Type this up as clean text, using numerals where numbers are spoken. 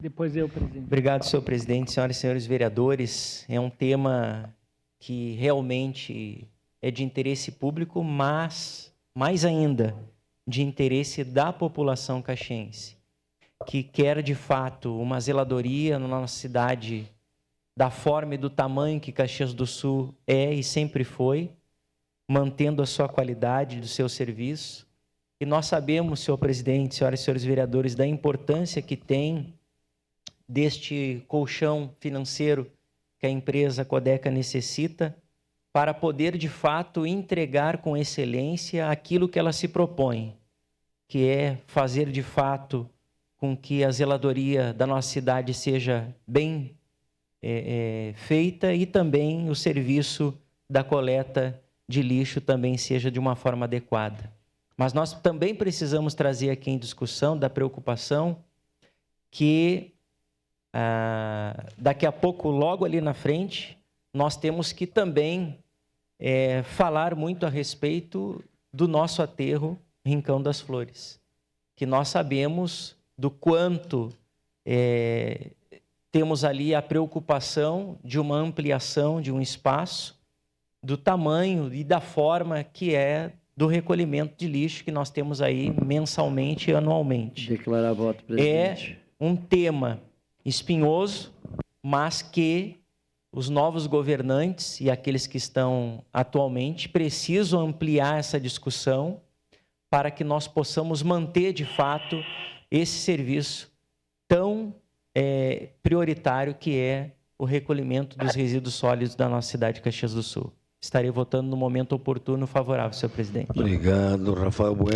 Depois eu, presidente. Obrigado, senhor presidente, senhoras e senhores vereadores. É um tema que realmente é de interesse público, mas, mais ainda, de interesse da população caxiense, que quer, de fato, uma zeladoria na nossa cidade da forma e do tamanho que Caxias do Sul é e sempre foi, mantendo a sua qualidade do seu serviço. E nós sabemos, senhor presidente, senhoras e senhores vereadores, da importância que tem deste colchão financeiro que a empresa Codeca necessita para poder, de fato, entregar com excelência aquilo que ela se propõe, que é fazer, de fato, com que a zeladoria da nossa cidade seja bem feita e também o serviço da coleta de lixo também seja de uma forma adequada. Mas nós também precisamos trazer aqui em discussão da preocupação que daqui a pouco, logo ali na frente, nós temos que também falar muito a respeito do nosso aterro Rincão das Flores, que nós sabemos do quanto temos ali a preocupação de uma ampliação de um espaço, do tamanho e da forma que é do recolhimento de lixo que nós temos aí mensalmente e anualmente. Declarar voto, presidente. É um tema espinhoso, mas que os novos governantes e aqueles que estão atualmente precisam ampliar essa discussão para que nós possamos manter, de fato, esse serviço tão prioritário que é o recolhimento dos resíduos sólidos da nossa cidade de Caxias do Sul. Estarei votando no momento oportuno favorável, senhor presidente. Obrigado, Rafael Bueno.